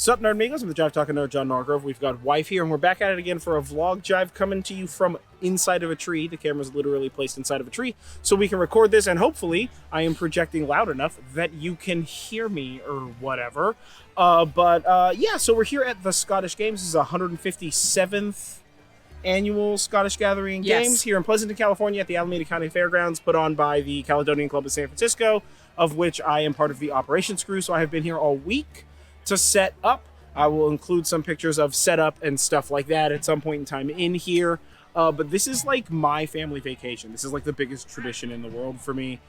Sup, Nerdmigos? I'm the Jive Talking Nerd, John Norgrove. We've got Wife here, and we're back at it again for a vlog. Jive coming to you from inside of a tree. The camera's literally placed inside of a tree, so we can record this, and hopefully I am projecting loud enough that you can hear me or whatever. Yeah, so we're here at the Scottish Games. This is 157th annual Scottish Gathering Games here in Pleasanton, California at the Alameda County Fairgrounds, put on by the Caledonian Club of San Francisco, of which I am part of the operations crew, so I have been here all week to set up. I will include some pictures of setup and stuff like that at some point in time in here. But this is like my family vacation. This is like the biggest tradition in the world for me.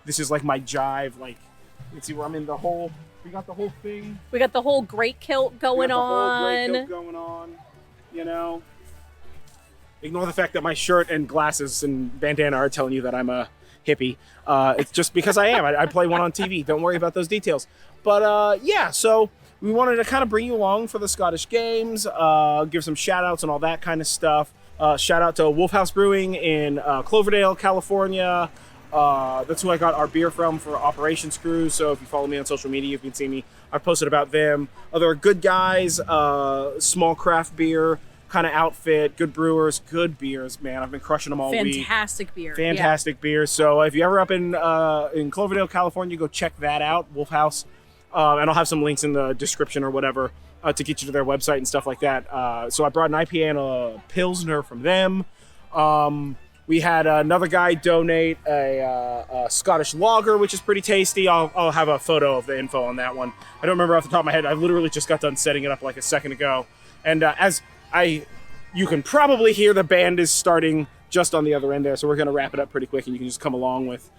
This is like my Jive. Like, let's see where I'm in the whole. We got the whole thing. We got the whole great kilt going on. You know. Ignore the fact that my shirt and glasses and bandana are telling you that I'm a hippie. It's just because I am. I play one on TV. Don't worry about those details. But yeah, so we wanted to kind of bring you along for the Scottish Games, give some shout outs and all that kind of stuff. Shout out to Wolf House Brewing in Cloverdale, California. That's who I got our beer from for Operations Crew. So if you follow me on social media, you can see me. I've posted about them. They're good guys, small craft beer kind of outfit, good brewers, good beers, man. I've been crushing them all week. Fantastic beer. Fantastic beer. So if you're ever up in Cloverdale, California, go check that out, Wolf House. And I'll have some links in the description or whatever to get you to their website and stuff like that. So I brought an IPA and a Pilsner from them. We had another guy donate a Scottish lager, which is pretty tasty. I'll have a photo of the info on that one. I don't remember off the top of my head. I literally just got done setting it up like a second ago. And you can probably hear the band is starting just on the other end there. So we're going to wrap it up pretty quick and you can just come along with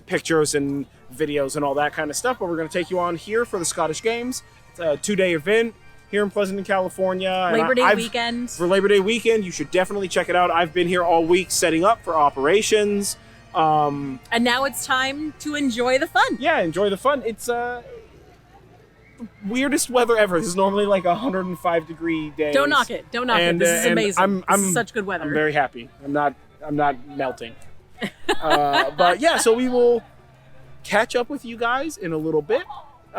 pictures and videos and all that kind of stuff. But we're going to take you on here for the Scottish Games. It's a 2-day event here in Pleasanton, California. Labor Day weekend. For Labor Day weekend, you should definitely check it out. I've been here all week setting up for operations. And now it's time to enjoy the fun. Yeah, enjoy the fun. It's weirdest weather ever. This is normally like 105 degree days. Don't knock it. Don't knock it. This is amazing. This is such good weather. I'm very happy. I'm not melting. But yeah, so we will catch up with you guys in a little bit.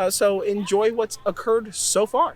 So enjoy what's occurred so far.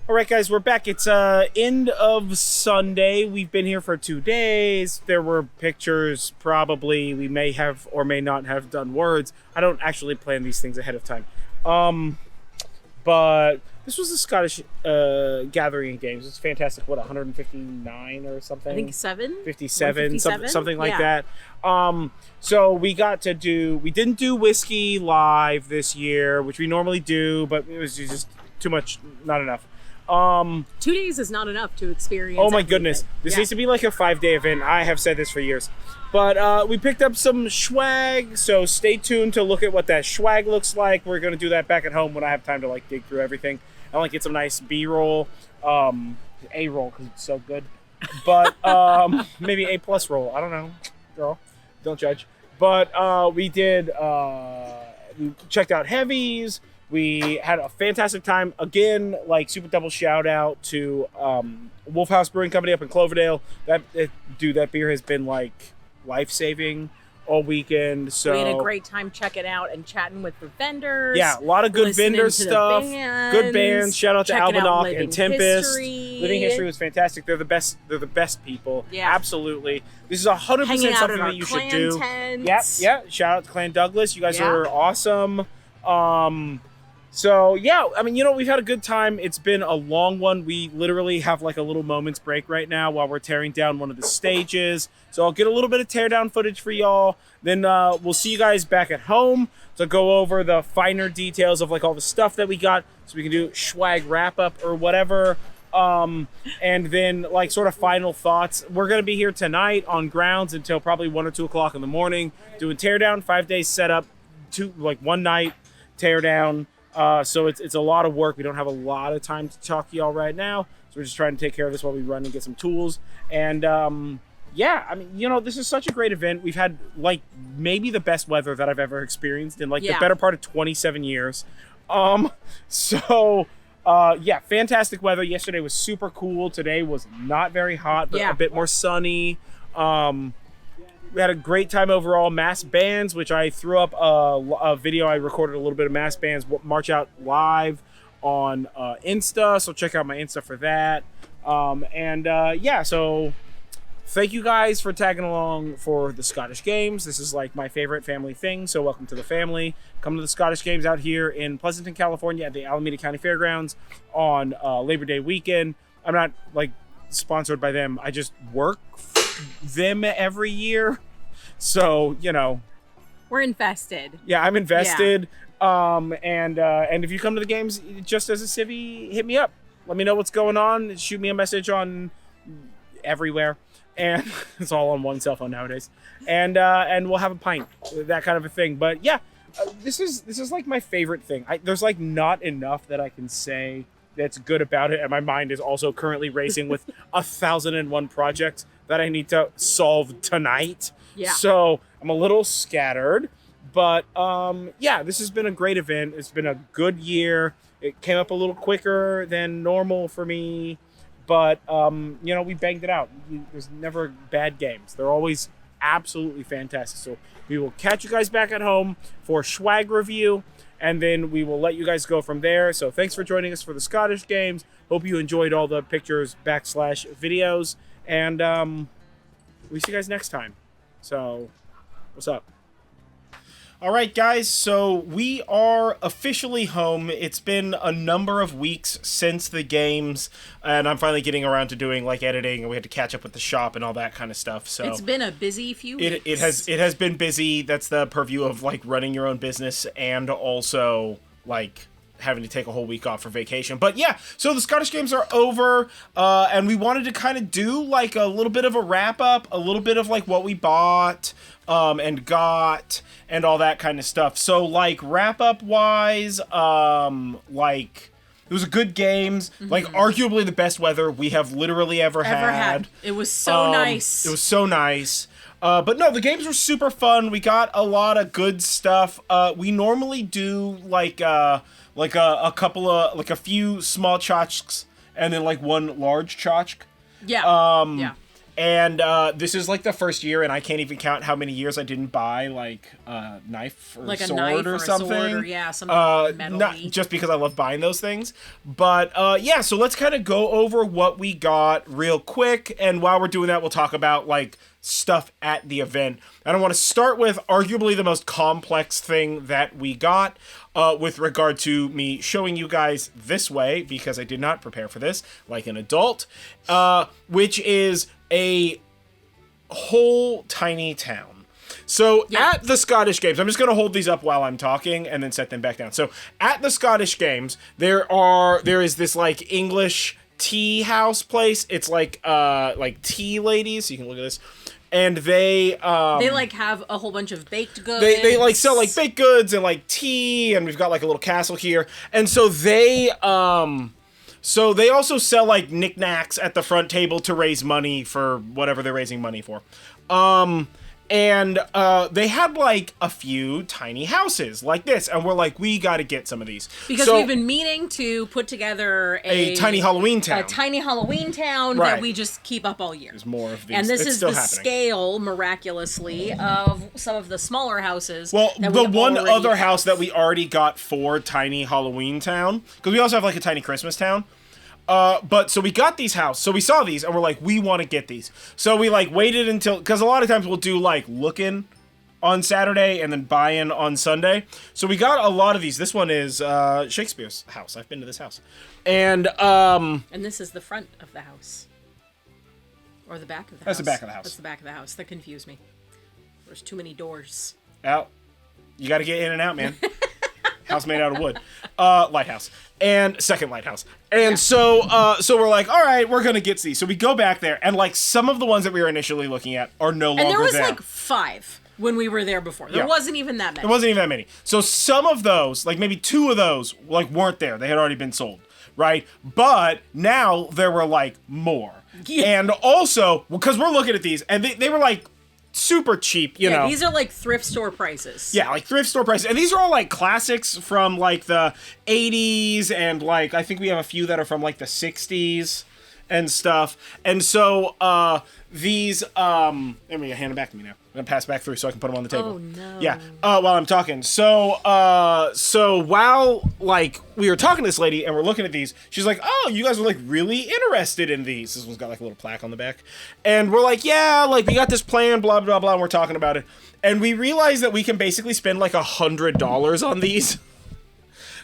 All right, guys, we're back. It's end of Sunday. We've been here for 2 days. There were pictures, probably. We may have or may not have done words. I don't actually plan these things ahead of time. But this was the Scottish Gathering Games. It's fantastic. What, 159 or something? I think 57, something like that. So we didn't do whiskey live this year, which we normally do, but it was just too much, not enough. 2 days is not enough to experience. Oh my everything. goodness. This needs to be like a 5-day event. I have said this for years. But we picked up some Schwag, so stay tuned to look at what that Schwag looks like. We're going to do that back at home when I have time to like dig through everything. I want to get some nice B-roll, A-roll because it's so good. But maybe A+ roll. I don't know. Girl, don't judge. But we did, we checked out heavies. We had a fantastic time. Again, like super double shout out to Wolf House Brewing Company up in Cloverdale. That beer has been like life-saving all weekend. So we had a great time checking out and chatting with the vendors. Yeah, a lot of good vendor stuff. Good bands. Shout out to Albanock and Tempest. Living History was fantastic. They're the best. They're the best people. Yeah, absolutely. This is 100% something that you should do. Tents. Yeah. Shout out to Clan Douglas. You guys are awesome. So yeah, I mean, we've had a good time. It's been a long one. We literally have like a little moment's break right now while we're tearing down one of the stages. So I'll get a little bit of teardown footage for y'all. Then we'll see you guys back at home to go over the finer details of like all the stuff that we got, so we can do Schwag wrap up or whatever. And then like sort of final thoughts. We're gonna be here tonight on grounds until probably 1 or 2 o'clock in the morning doing teardown. 5 days setup, 1 night teardown. So it's a lot of work. We don't have a lot of time to talk to y'all right now. So we're just trying to take care of this while we run and get some tools. And yeah, I mean, this is such a great event. We've had like maybe the best weather that I've ever experienced in like the better part of 27 years. So yeah, fantastic weather. Yesterday was super cool. Today was not very hot, but a bit more sunny. We had a great time overall. Mass bands, which I threw up a video. I recorded a little bit of mass bands march out live on Insta. So check out my Insta for that. Yeah, so thank you guys for tagging along for the Scottish Games. This is like my favorite family thing. So welcome to the family. Come to the Scottish Games out here in Pleasanton, California at the Alameda County Fairgrounds on Labor Day weekend. I'm not like sponsored by them. I just work them every year, so we're invested. Yeah, I'm invested. And if you come to the games just as a civvy, hit me up, let me know what's going on, shoot me a message on everywhere, and it's all on one cell phone nowadays, and we'll have a pint, that kind of a thing. But yeah, this is like my favorite thing. There's like not enough that I can say that's good about it, and my mind is also currently racing with 1,001 projects that I need to solve tonight. Yeah. So I'm a little scattered, but yeah, this has been a great event. It's been a good year. It came up a little quicker than normal for me, but we banged it out. There's never bad games. They're always absolutely fantastic. So we will catch you guys back at home for Schwag review, and then we will let you guys go from there. So thanks for joining us for the Scottish Games. Hope you enjoyed all the pictures / videos. And we see you guys next time. So, what's up? All right, guys. So we are officially home. It's been a number of weeks since the games, and I'm finally getting around to doing like editing, and we had to catch up with the shop and all that kind of stuff. So it's been a busy few weeks. It has been busy. That's the purview of like running your own business and also like having to take a whole week off for vacation. But yeah, so the Scottish Games are over, and we wanted to kind of do like a little bit of a wrap up, a little bit of like what we bought and got and all that kind of stuff. So like wrap up wise, like it was a good games, like arguably the best weather we have literally ever had. It was so nice. It was so nice. But no, the games were super fun. We got a lot of good stuff. We normally do like a couple of like a few small tchotchkes and then like one large tchotchke. Yeah. Yeah. And this is like the first year, and I can't even count how many years I didn't buy like a knife or like sword a knife or something. A sword or, something metal-y. Not just because I love buying those things, but yeah. So let's kind of go over what we got real quick, and while we're doing that, we'll talk about like stuff at the event. And I want to start with arguably the most complex thing that we got, with regard to me showing you guys this way, because I did not prepare for this like an adult, which is a whole tiny town. So Yeah. at the Scottish Games, I'm just going to hold these up while I'm talking and then set them back down. So at the Scottish Games, there is this like English tea house place. It's like tea ladies. So you can look at this. And they like have a whole bunch of baked goods. They like sell like baked goods and like tea, and we've got like a little castle here. And so they also sell like knickknacks at the front table to raise money for whatever they're raising money for. And they had like a few tiny houses like this, and we're like, we got to get some of these because we've been meaning to put together a tiny Halloween town. A tiny Halloween town Right. that we just keep up all year. There's more of these. And this it's is still the happening. scale, miraculously, of some of the smaller houses. Well, that the we one already other have. house that we already got for tiny Halloween town, because we also have like a tiny Christmas town. But so we got these houses, so we saw these and we're like, we want to get these. So we like waited until, because a lot of times we'll do like looking on Saturday and then buy-in on Sunday. So we got a lot of these. This one is Shakespeare's house. I've been to this house. And this is the front of the house. Or the back of the house. That's the back of the house. That's the back of the house. That confused me. There's too many doors. out. You got to get in and out, man. House made out of wood. Lighthouse. And second lighthouse. And so we're like, all right, we're going to get these. So we go back there, and like some of the ones that we were initially looking at are no longer there. And there was like 5 when we were there before. There wasn't even that many. There wasn't even that many. So some of those, like maybe 2 of those, like weren't there. They had already been sold, right? But now there were like more. Yeah. And also, because we're looking at these, and they were like super cheap, you know. These are like thrift store prices. Yeah, like thrift store prices. And these are all like classics from like the 80s, and like I think we have a few that are from like the 60s and stuff. And so these there we go, hand them back to me now. I'm gonna pass back through so I can put them on the table. Oh no. Yeah. While I'm talking. So while like we were talking to this lady and we're looking at these, she's like, "Oh, you guys are like really interested in these." This one's got like a little plaque on the back. And we're like, "Yeah, like we got this plan, blah blah blah," and we're talking about it. And we realize that we can basically spend like $100 on these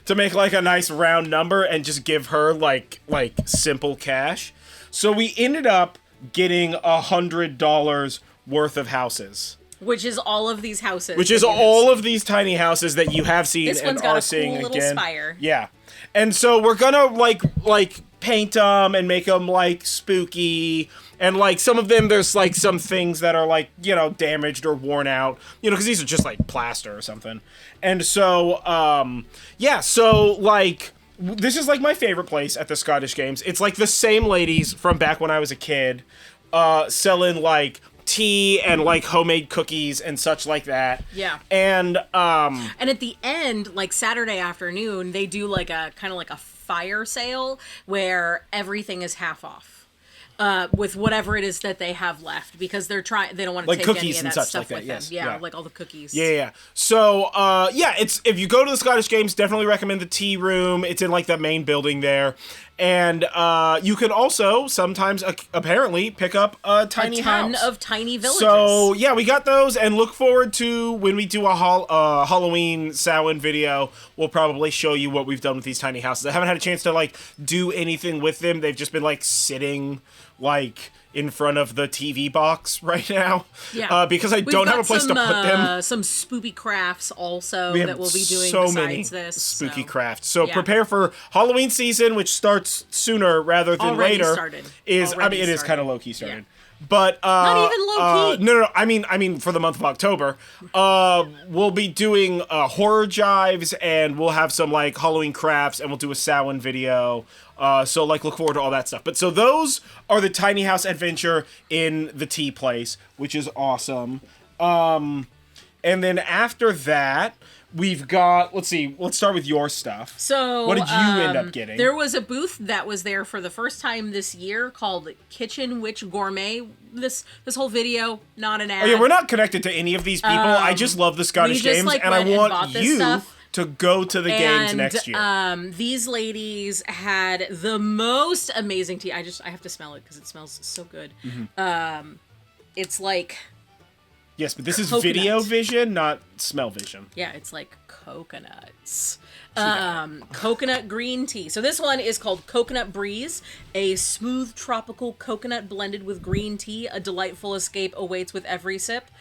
to make like a nice round number and just give her like simple cash. So we ended up getting $100 worth of houses. Which is all of these houses. Which is all of these tiny houses that you have seen This and one's got are a seeing cool little again. spire. Yeah. And so we're gonna like paint them and make them like spooky, and like some of them there's like some things that are like, you know, damaged or worn out, you know, because these are just like plaster or something. And so so like this is like my favorite place at the Scottish Games. It's like the same ladies from back when I was a kid selling like tea and like homemade cookies and such like that. Yeah. And at the end, like Saturday afternoon, they do like a kind of like a fire sale where everything is half off. With whatever it is that they have left, because they don't want to like take cookies any and of that such stuff like that, with yes. them. Yeah, Yeah. like all the cookies. Yeah. So, it's if you go to the Scottish Games, definitely recommend the tea room. It's in like the main building there, and you can also sometimes apparently pick up a tiny a ton house of tiny villages. So yeah, we got those, and look forward to when we do a Halloween Samhain video. We'll probably show you what we've done with these tiny houses. I haven't had a chance to like do anything with them. They've just been like sitting like in front of the TV box right now. Yeah. Because I don't have a place to put them. Some spoopy crafts also We have that we'll be doing so besides many this. spooky so. crafts. So Yeah. prepare for Halloween season, which starts sooner rather than Already later. started. It is Started. kind of low key started. Yeah. But Not even low-key. No. I mean for the month of October, we'll be doing horror jives, and we'll have some like Halloween crafts, and we'll do a Samhain video. So like look forward to all that stuff. But so those are the tiny house adventure in the tea place, which is awesome. And then after that, we've got, let's start with your stuff. So what did you end up getting? There was a booth that was there for the first time this year called Kitchen Witch Gourmet. This whole video, not an ad. Oh yeah, we're not connected to any of these people. I just love the Scottish just, Games, like, and I went and bought want this you stuff. to go to the games next year. These ladies had the most amazing tea. I have to smell it because it smells so good. Mm-hmm. It's like, yes, but this is coconut. video vision, not smell vision. yeah, it's like coconuts. Coconut green tea. So this one is called Coconut Breeze, a smooth tropical coconut blended with green tea. A delightful escape awaits with every sip.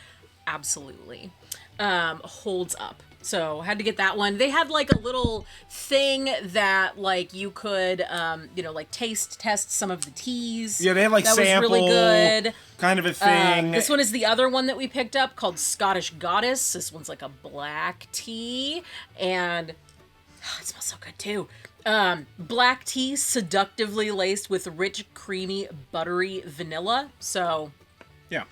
absolutely. Holds up. So had to get that one. They had like a little thing that like you could, like taste test some of the teas. Yeah, they had like that sample, was really good. kind of a thing. This one is the other one that we picked up called Scottish Goddess. This one's like a black tea, and it smells so good too. Black tea seductively laced with rich, creamy, buttery vanilla. So yeah.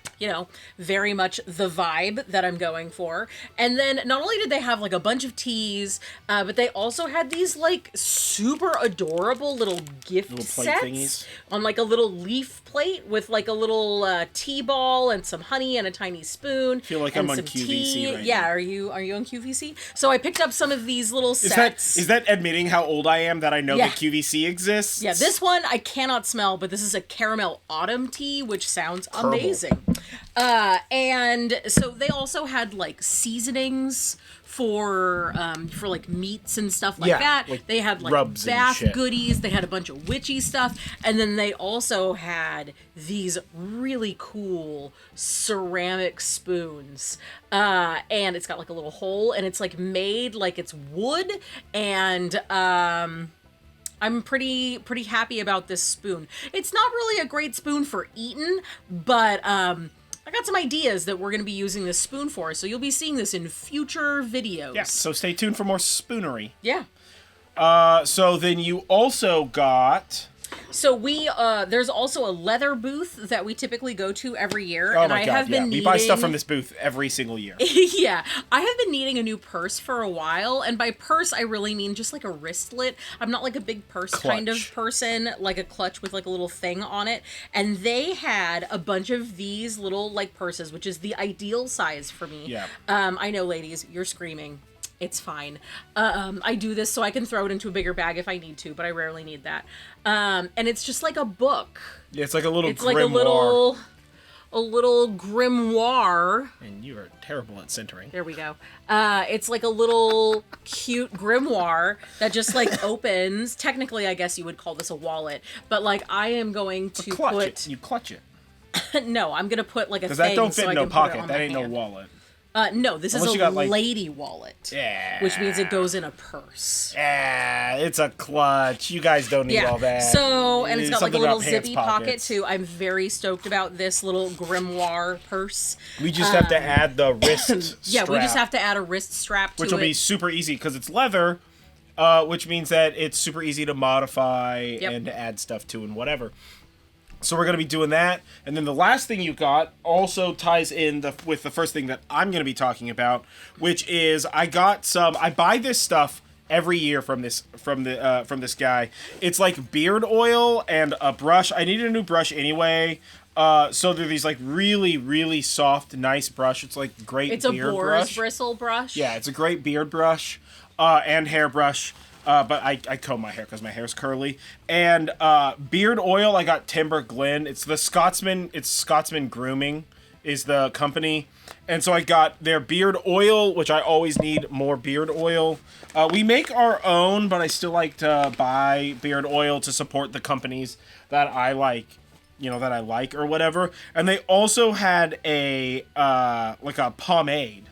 Very much the vibe that I'm going for. And then not only did they have like a bunch of teas, but they also had these like super adorable little gift sets thingies on like a little leaf plate with like a little tea ball and some honey and a tiny spoon. I feel like I'm on QVC right now. Are you on QVC? So I picked up some of these little sets. Is that admitting how old I am that I know that QVC exists? Yeah, this one I cannot smell, but this is a caramel autumn tea, which sounds amazing. And so they also had like seasonings for like meats and stuff like that. Like they had like rubs bath and shit. goodies. They had a bunch of witchy stuff, and then they also had these really cool ceramic spoons. And it's got like a little hole, and it's like made like it's wood, and I'm pretty happy about this spoon. It's not really a great spoon for eating, but I got some ideas that we're going to be using this spoon for, so you'll be seeing this in future videos. Yeah, so stay tuned for more spoonery. Yeah. So then you also got... So there's also a leather booth that we typically go to every year. Oh and my I God, have been we buy stuff from this booth every single year. Yeah, I have been needing a new purse for a while, and by purse I really mean just like a wristlet. I'm not like a big purse kind of person, like a clutch with like a little thing on it. And they had a bunch of these little like purses, which is the ideal size for me. Yeah. I know, ladies, you're screaming. It's fine. I do this so I can throw it into a bigger bag if I need to, but I rarely need that. And it's just like a book. Yeah, it's like a little It's grimoire. like a little grimoire. And you are terrible at centering. There we go. It's like a little cute grimoire that just like opens. Technically, I guess you would call this a wallet, but like I am going to You clutch it. No, I'm gonna put like a thing. Because that don't fit so in I no can put it pocket. on That my ain't hand. no wallet. No, this Unless is you a got, like... lady wallet. Yeah. Which means it goes in a purse. Yeah, it's a clutch. You guys don't need all that. So, and it's got like a Something little about pants zippy pocket pockets. too. I'm very stoked about this little grimoire purse. We just have to add the wrist Yeah, strap. we just have to add a wrist strap to it. Which will be super easy because it's leather, which means that it's super easy to modify and to add stuff to and whatever. So we're going to be doing that. And then the last thing you got also ties in with the first thing that I'm going to be talking about, which is I buy this stuff every year from this guy. It's like beard oil and a brush. I needed a new brush anyway. So they're these like really, really soft, nice brush. It's like great beard brush. It's a boar's bristle brush. Yeah, it's a great beard brush and hairbrush. But I comb my hair because my hair's curly. And beard oil, I got Timber Glen. It's the Scotsman. It's Scotsman Grooming is the company. And so I got their beard oil, which I always need more beard oil. We make our own, but I still like to buy beard oil to support the companies that I like. That I like or whatever. And they also had a pomade.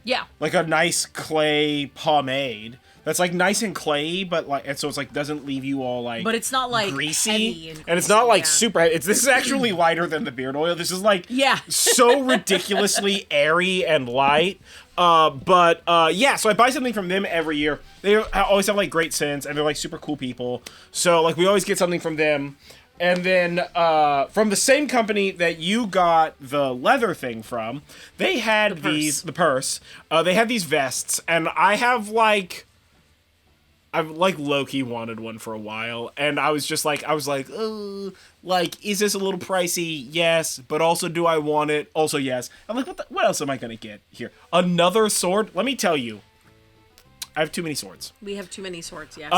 Yeah. Like a nice clay pomade. That's like nice and clayey, but like, and so it's like doesn't leave you all like. But it's not like greasy, heavy and it's not like super heavy. This is actually lighter than the beard oil. This is like so ridiculously airy and light. So I buy something from them every year. They always have like great scents, and they're like super cool people. So like we always get something from them. And then from the same company that you got the leather thing from, they had the purse. They had these vests, and I've low-key wanted one for a while, and I was like, oh, like, is this a little pricey? Yes, but also, do I want it? Also, yes. I'm like, what else am I gonna get here? Another sword? Let me tell you, I have too many swords. We have too many swords, yes.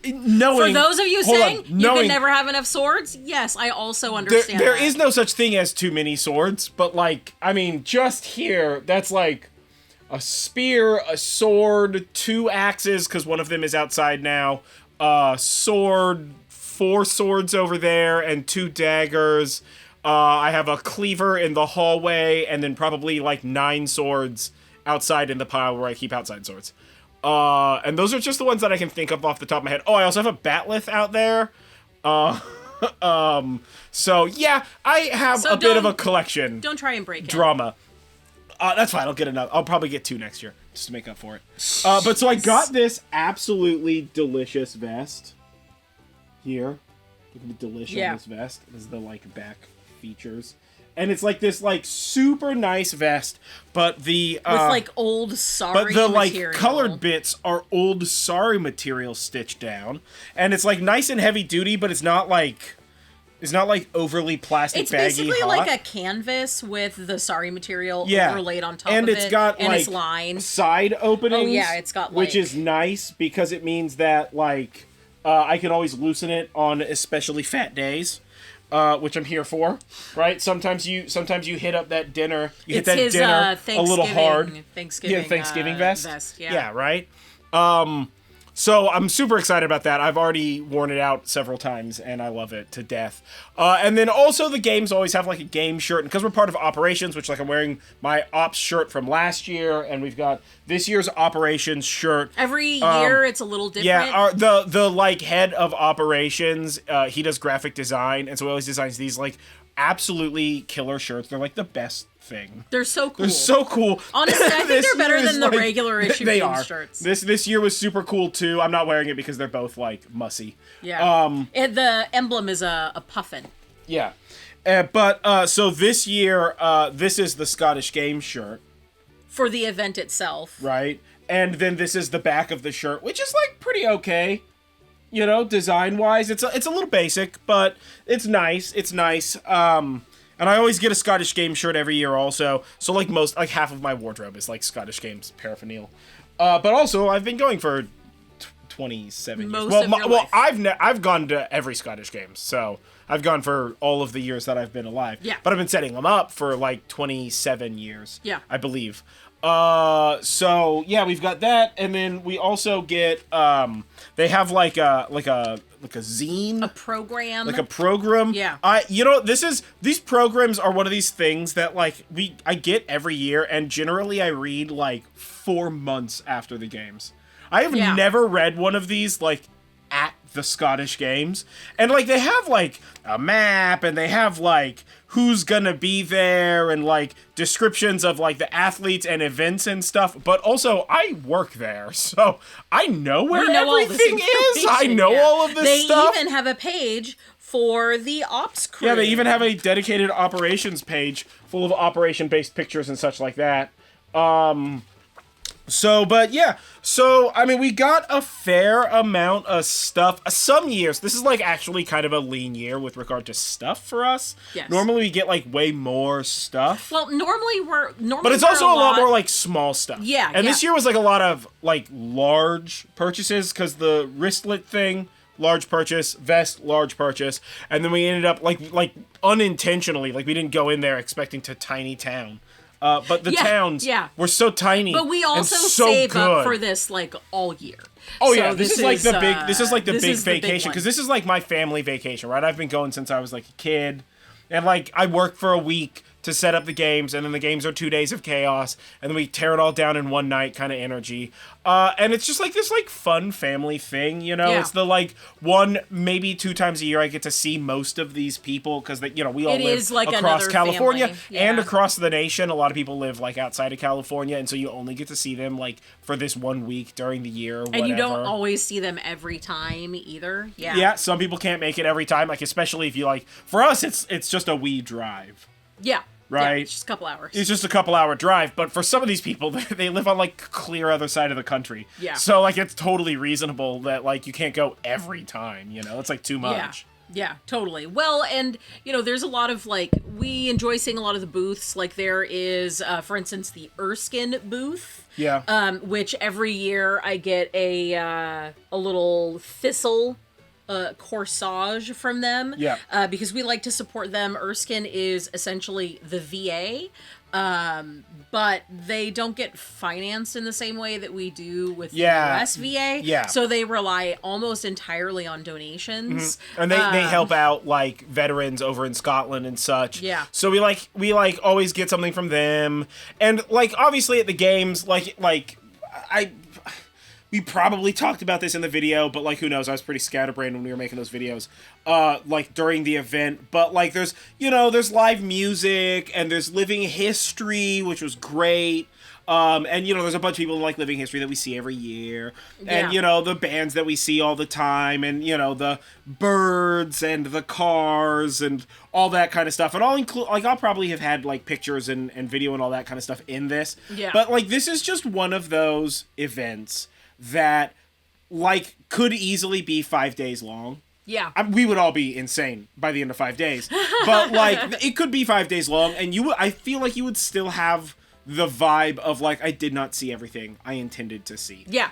Knowing, for those of you saying you can never have enough swords, yes, I also understand there that. is no such thing as too many swords, but, like, I mean, just here, that's, like, a spear, a sword, 2 axes, because one of them is outside now, sword, 4 swords over there, and 2 daggers, I have a cleaver in the hallway, and then probably like 9 swords outside in the pile where I keep outside swords. And those are just the ones that I can think of off the top of my head. Oh, I also have a batleth out there. So yeah, I have a bit of a collection. Don't try and break it. Drama. That's fine. I'll get another. I'll probably get 2 next year just to make up for it. But so I got this absolutely delicious vest here. Look at the delish on this vest. This is the like back features. And it's like this like super nice vest, but the with like old sari material. Like colored bits are old sari material stitched down, and it's like nice and heavy duty, but it's not like overly plastic. It's baggy basically hot. like a canvas with the sari material overlaid on top and of it, it's got and like it's lined. Side openings. Oh yeah, it's got like, which is nice because it means that like I can always loosen it on especially fat days. Which I'm here for, right? Sometimes you hit up that dinner. You hit that dinner a little hard. Thanksgiving vest. Yeah, right. So I'm super excited about that. I've already worn it out several times, and I love it to death. And then also the games always have like a game shirt, and because we're part of operations, which like I'm wearing my ops shirt from last year, and we've got this year's operations shirt. Every year it's a little different. Yeah, the like head of operations, he does graphic design, and so he always designs these like absolutely killer shirts. They're like the best thing. They're so cool. They're so cool. Honestly, I think they're better than the regular issue game shirts. This year was super cool too. I'm not wearing it because they're both like mussy. Yeah. And the emblem is a puffin. Yeah. But so this year, this is the Scottish game shirt. For the event itself. Right. And then this is the back of the shirt, which is like pretty okay. You know, design-wise, it's a little basic, but it's nice. It's nice. And I always get a Scottish game shirt every year also. So like half of my wardrobe is like Scottish games paraphernalia. But also I've been going for 27 years. Well, I've gone to every Scottish games. So I've gone for all of the years that I've been alive. Yeah. But I've been setting them up for like 27 years. Yeah. I believe. So yeah, we've got that, and then we also get they have like a zine, a program. Yeah. These programs are one of these things that like I get every year, and generally I read like 4 months after the games. I have never read one of these like at the Scottish games, and like they have like a map, and they have like who's gonna be there, and like descriptions of like the athletes and events and stuff. But also I work there, so I know where everything is. I know all of this stuff. They even have a page for the ops crew. Yeah, they even have a dedicated operations page full of operation-based pictures and such like that. So, I mean, we got a fair amount of stuff. Some years, this is like actually kind of a lean year with regard to stuff for us. Yes. Normally we get like way more stuff. Well, normally but it's also a lot more like small stuff. Yeah. And this year was like a lot of like large purchases, because the wristlet thing, large purchase, vest, large purchase, and then we ended up like unintentionally, like we didn't go in there expecting to tiny town. But the towns were so tiny. But we also save up for this like all year. Oh so yeah, this is like the big. This is like the big vacation, because this is like my family vacation, right? I've been going since I was like a kid, and like I work for a week to set up the games, and then the games are 2 days of chaos, and then we tear it all down in one night kind of energy. And it's just like this like fun family thing, you know? Yeah. It's the like 1, maybe 2 times a year I get to see most of these people, because we all live like across California and across the nation. A lot of people live like outside of California, and so you only get to see them like for this 1 week during the year or whatever. And you don't always see them every time either. Yeah. Yeah, some people can't make it every time, like especially if you like, for us it's just a wee drive. Yeah. Right? Yeah, it's just a couple hours. It's just a couple hour drive, but for some of these people, they live on, like, clear other side of the country. Yeah. So, like, it's totally reasonable that, like, you can't go every time, you know? It's, like, too much. Yeah, totally. Well, and, there's a lot of, like, we enjoy seeing a lot of the booths. Like, there is, for instance, the Erskine booth. Yeah. Which every year I get a little thistle corsage from them. Yeah. Because we like to support them. Erskine is essentially the VA. But they don't get financed in the same way that we do with the US VA. Yeah. So they rely almost entirely on donations. Mm-hmm. And they help out like veterans over in Scotland and such. Yeah. So we always get something from them. And like obviously at the games, we probably talked about this in the video, but like who knows? I was pretty scatterbrained when we were making those videos. Like during the event, but like there's live music and there's living history, which was great. And there's a bunch of people in like living history that we see every year, and the bands that we see all the time, and the birds and the cars and all that kind of stuff. And I'll probably have had like pictures and video and all that kind of stuff in this. Yeah. But like this is just one of those events that like could easily be 5 days long. Yeah. We would all be insane by the end of 5 days. But like it could be 5 days long, and I feel like you would still have the vibe of like, I did not see everything I intended to see. Yeah.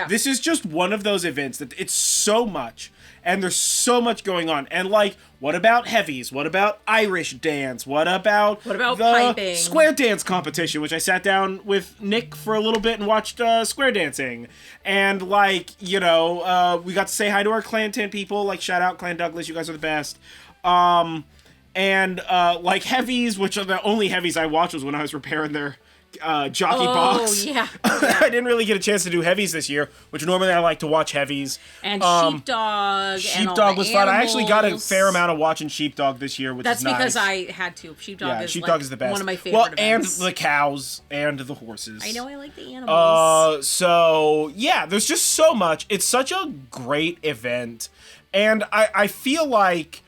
This is just one of those events that it's so much, and there's so much going on. And like, what about heavies? What about Irish dance? What about the piping? Square dance competition, which I sat down with Nick for a little bit and watched square dancing. And like, we got to say hi to our Clan 10 people. Like, shout out Clan Douglas, you guys are the best. And like heavies, which are the only heavies I watched was when I was repairing their jockey box. Yeah. I didn't really get a chance to do heavies this year, which normally I like to watch heavies. And Sheepdog. Sheepdog was fun. I actually got a fair amount of watching Sheepdog this year, which is nice. That's because I had to. Sheepdog is the best. One of my favorite events. And the cows and the horses. I know I like the animals. So yeah, there's just so much. It's such a great event, and I feel like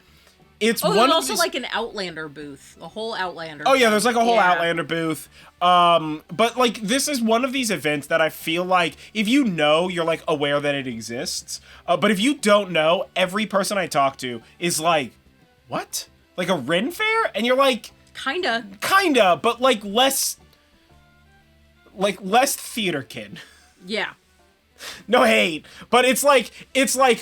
it's one there's of also these... like an Outlander booth, a whole Outlander. Oh yeah, there's like a whole Outlander booth. But like this is one of these events that I feel like if you know, you're like aware that it exists. But if you don't know, every person I talk to is like, what? Like a Ren Fair? And you're like, kinda, but like less theater kid. Yeah. No hate, but it's like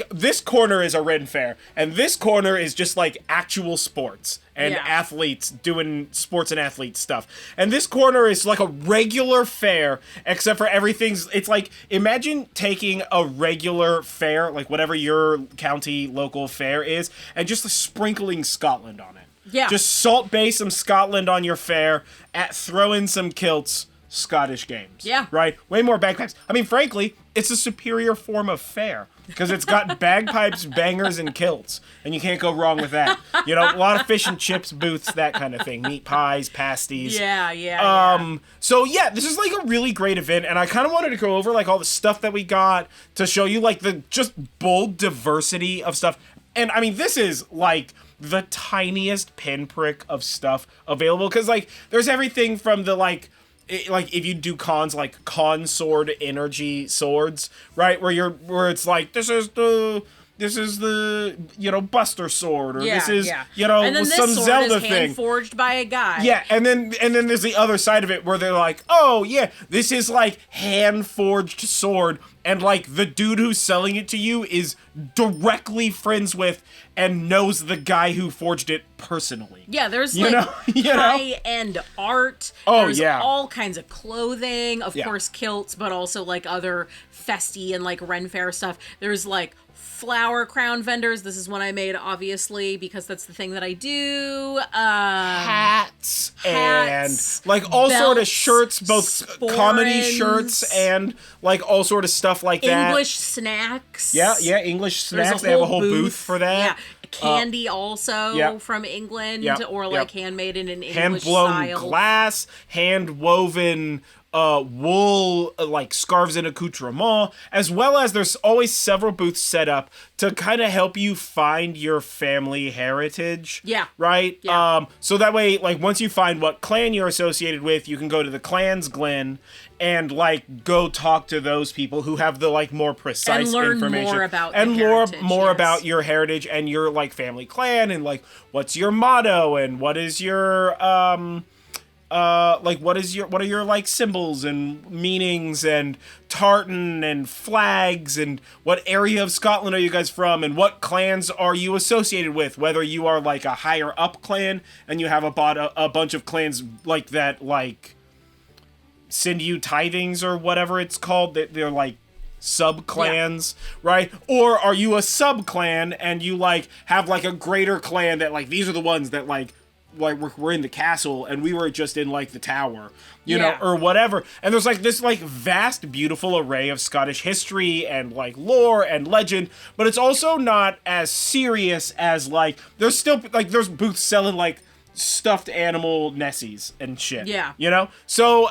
this corner is a Ren Fair, and this corner is just like actual sports and athletes doing sports and athlete stuff. And this corner is like a regular fair, except for it's like, imagine taking a regular fair, like whatever your county local fair is, and just sprinkling Scotland on it. Yeah. Just Salt Bay some Scotland on your fair, throw in some kilts, Scottish games. Yeah. Right? Way more bagpipes. I mean, frankly, it's a superior form of fair because it's got bagpipes, bangers, and kilts. And you can't go wrong with that. A lot of fish and chips booths, that kind of thing. Meat pies, pasties. Yeah. So, yeah, this is like a really great event. And I kind of wanted to go over like all the stuff that we got to show you like the just bold diversity of stuff. And I mean, this is like the tiniest pinprick of stuff available because like there's everything from the like if you do cons, like con sword energy swords, right? Where it's like this is the Buster sword, or this is and then some this sword Zelda is thing forged by a guy. Yeah, and then there's the other side of it where they're like, oh yeah, this is like hand forged sword, and like the dude who's selling it to you is directly friends with and knows the guy who forged it personally. Yeah, there's high-end art. Oh, there's yeah. all kinds of clothing, of course kilts, but also like other festy and like Ren Fair stuff. There's like flower crown vendors. This is one I made, obviously, because that's the thing that I do. Hats and like all sort of shirts, both comedy shirts and like all sort of stuff like that. English snacks. Yeah, English snacks. They have a whole booth for that. Yeah. Candy also from England, or like handmade in an English hand-blown style. glass, hand-woven wool, like scarves and accoutrement, as well as there's always several booths set up to kind of help you find your family heritage. Yeah. Right? Yeah. So that way, like, once you find what clan you're associated with, you can go to the Clans Glen and, like, go talk to those people who have the, like, more precise and learn information. More about and the heritage, more about your heritage and your, like, family clan and, like, what's your motto and what is your, like what are your like symbols and meanings and tartan and flags, and what area of Scotland are you guys from, and what clans are you associated with, whether you are like a higher up clan and you have a bunch of clans like that, like send you tithings or whatever it's called, they're like sub clans, right? Or are you a sub clan and you like have like a greater clan that like these are the ones that like we're in the castle and we were just in like the tower, you know, or whatever. And there's like this like vast, beautiful array of Scottish history and like lore and legend, but it's also not as serious as like there's still like there's booths selling like stuffed animal Nessies and shit. Yeah. You know? So,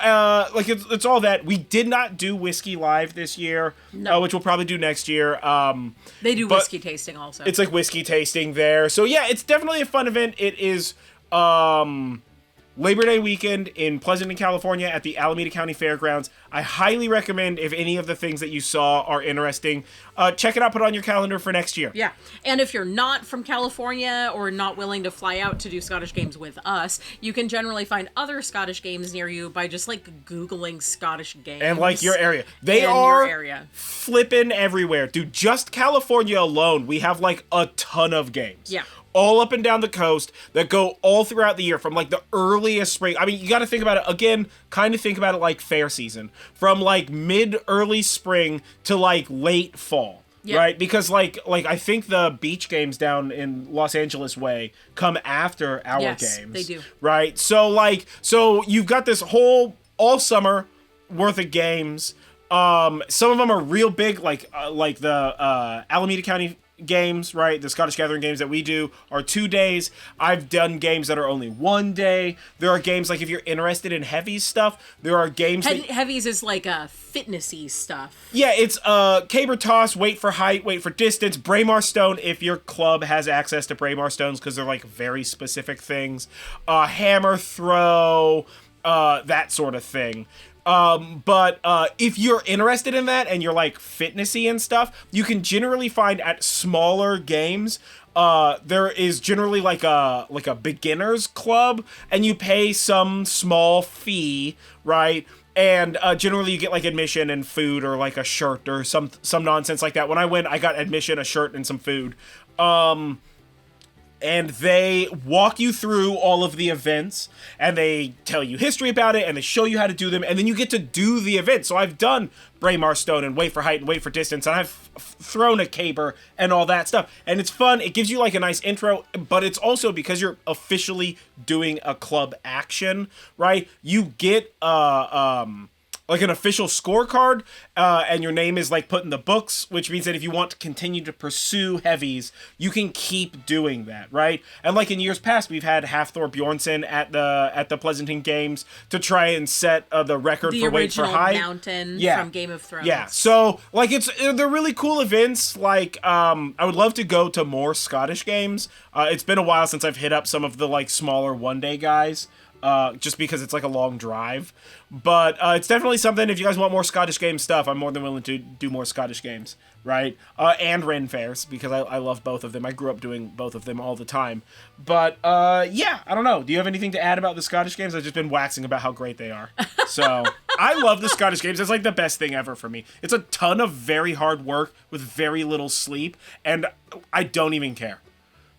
like, it's all that. We did not do whiskey live this year, which we'll probably do next year. They do whiskey tasting also. It's like whiskey tasting there. So, yeah, it's definitely a fun event. It is Labor Day weekend in Pleasanton, California at the Alameda County Fairgrounds. I highly recommend, if any of the things that you saw are interesting, check it out, put it on your calendar for next year. Yeah, and if you're not from California or not willing to fly out to do Scottish games with us, you can generally find other Scottish games near you by just, like, Googling Scottish games. And, like, your area. They are flipping everywhere. Dude, just California alone, we have, like, a ton of games. Yeah. All up and down the coast that go all throughout the year, from like the earliest spring. I mean, you got to think about it again, kind of think about it like fair season, from like early spring to like late fall, right? Because like I think the beach games down in Los Angeles way come after our games. They do. Right? So you've got this whole all summer worth of games. Some of them are real big, like the Alameda County games, right? The Scottish Gathering games that we do are 2 days. I've done games that are only 1 day. There are games like if you're interested in heavies stuff, there are games heavies is like fitnessy stuff. Yeah, it's caber toss, weight for height, weight for distance, Braemar stone if your club has access to Braemar stones because they're like very specific things. Hammer throw, that sort of thing. But if you're interested in that and you're like fitnessy and stuff, you can generally find at smaller games, there is generally like a beginner's club and you pay some small fee, right? And generally you get like admission and food or like a shirt or some nonsense like that. When I went, I got admission, a shirt, and some food. And they walk you through all of the events, and they tell you history about it, and they show you how to do them, and then you get to do the event. So I've done Braemar stone and weight for height and weight for distance, and I've thrown a caber and all that stuff. And it's fun. It gives you like a nice intro, but it's also because you're officially doing a club action, right? You get like an official scorecard, and your name is like put in the books, which means that if you want to continue to pursue heavies, you can keep doing that, right? And like in years past, we've had Hafthor Bjornsson at the Pleasanton Games to try and set the record for weight for height. The original mountain from Game of Thrones. Yeah, so like they're really cool events. Like I would love to go to more Scottish games. It's been a while since I've hit up some of the like smaller 1 day guys. Just because it's like a long drive. But it's definitely something, if you guys want more Scottish game stuff, I'm more than willing to do more Scottish games, right? And Ren fairs, because I love both of them. I grew up doing both of them all the time. But yeah, I don't know. Do you have anything to add about the Scottish games? I've just been waxing about how great they are. So I love the Scottish games. It's like the best thing ever for me. It's a ton of very hard work with very little sleep, and I don't even care.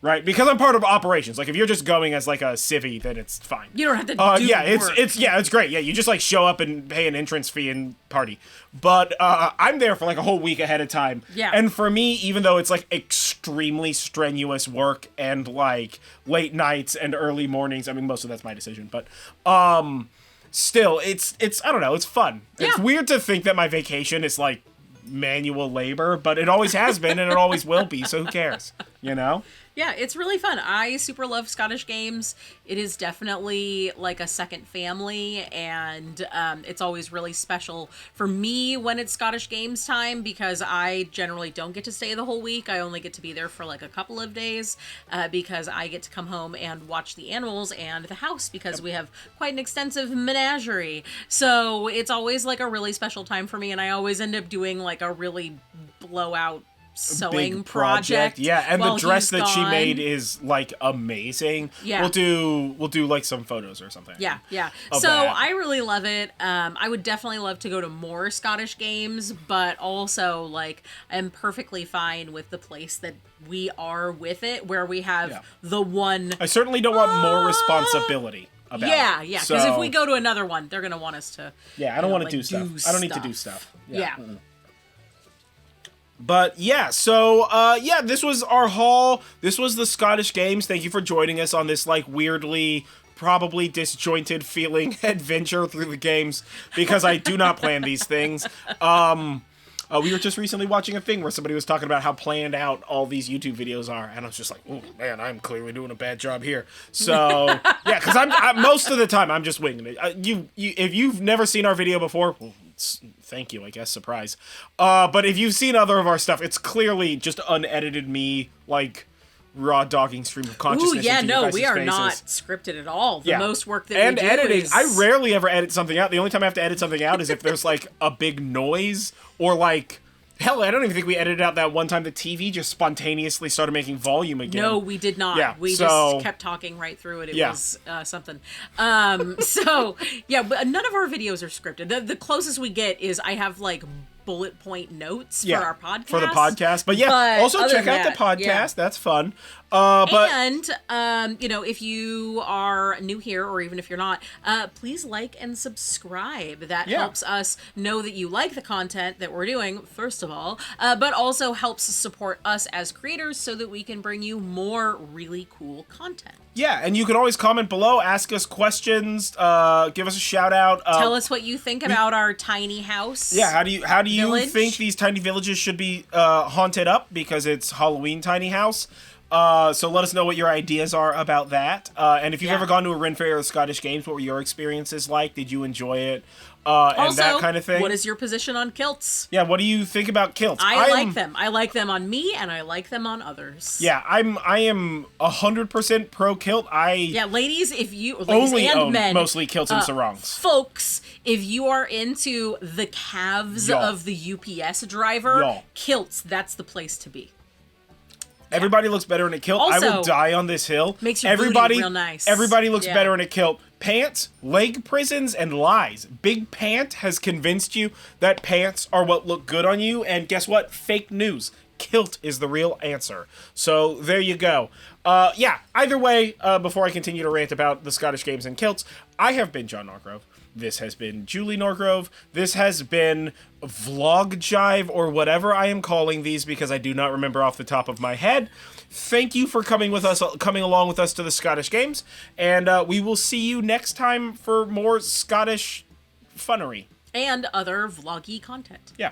Right, because I'm part of operations. Like, if you're just going as like a civvy, then it's fine. You don't have to do work. It's great. Yeah, you just like show up and pay an entrance fee and party. But I'm there for like a whole week ahead of time. Yeah. And for me, even though it's like extremely strenuous work and like late nights and early mornings, I mean, most of that's my decision. But still, it's I don't know, it's fun. Yeah. It's weird to think that my vacation is like manual labor, but it always has been and it always will be. So who cares? You know? Yeah, it's really fun. I super love Scottish games. It is definitely like a second family, and it's always really special for me when it's Scottish games time, because I generally don't get to stay the whole week. I only get to be there for like a couple of days, because I get to come home and watch the animals and the house, because we have quite an extensive menagerie. So it's always like a really special time for me, and I always end up doing like a really blowout sewing big project. Yeah, and the while dress he's that she gone. made is like amazing. Yeah. We'll do like some photos or something. Yeah. of So that. I really love it. I would definitely love to go to more Scottish games, but also like I'm perfectly fine with the place that we are with it, where we have the one. I certainly don't want more responsibility about it. Yeah. Because So, if we go to another one, they're gonna want us to. I don't want to like, do stuff. I don't need to do stuff. Yeah. But yeah, so this was our haul. This was the Scottish Games. Thank you for joining us on this like weirdly, probably disjointed feeling adventure through the games, because I do not plan these things. We were just recently watching a thing where somebody was talking about how planned out all these YouTube videos are, and I was just like, oh man, I'm clearly doing a bad job here. So yeah, because I'm most of the time I'm just winging it. If you've never seen our video before, well, thank you, I guess, surprise. But if you've seen other of our stuff, it's clearly just unedited me, like raw dogging stream of consciousness. Ooh, yeah, into your no, guys' we are faces. not scripted at all. The most work that and we do editing. is... I rarely ever edit something out. The only time I have to edit something out is if there's like a big noise or like. Hell, I don't even think we edited out that one time the TV just spontaneously started making volume again. No, we did not. Yeah, we so- just kept talking right through it. It was something. So, yeah, but none of our videos are scripted. The closest we get is I have, like, bullet point notes for our podcast. For the podcast. But yeah, But also other check than out the that, podcast. yeah. That's fun. But And, if you are new here, or even if you're not, please like and subscribe. That helps us know that you like the content that we're doing, first of all, but also helps support us as creators so that we can bring you more really cool content. yeah, and you can always comment below, ask us questions, give us a shout out. Tell us what you think about our tiny house. Yeah, how do you village? think these tiny villages should be haunted up, because it's Halloween tiny house? So let us know what your ideas are about that. And if you've ever gone to a Ren Fair or Scottish Games, what were your experiences like? Did you enjoy it? And Also, that kind of thing. what is your position on kilts? Yeah, what do you think about kilts? I like them. I like them on me, and I like them on others. Yeah, I am 100% pro kilt. Yeah, ladies, if you only and own men, mostly kilts and sarongs. folks, if you are into the calves Y'all. of the UPS driver, Y'all. kilts, that's the place to be. Everybody looks better in a kilt. I Also, would die on this hill. makes your booty everybody, real nice. Everybody looks Yeah. better in a kilt. Pants, leg prisons, and lies. Big Pant has convinced you that pants are what look good on you, and guess what? Fake news. Kilt is the real answer. So there you go. Either way, before I continue to rant about the Scottish Games and kilts, I have been John Norgrove. This has been Julie Norgrove. This has been Vlog Jive, or whatever I am calling these, because I do not remember off the top of my head. Thank you for coming along with us to the Scottish Games, and we will see you next time for more Scottish funnery. And other vloggy content. Yeah.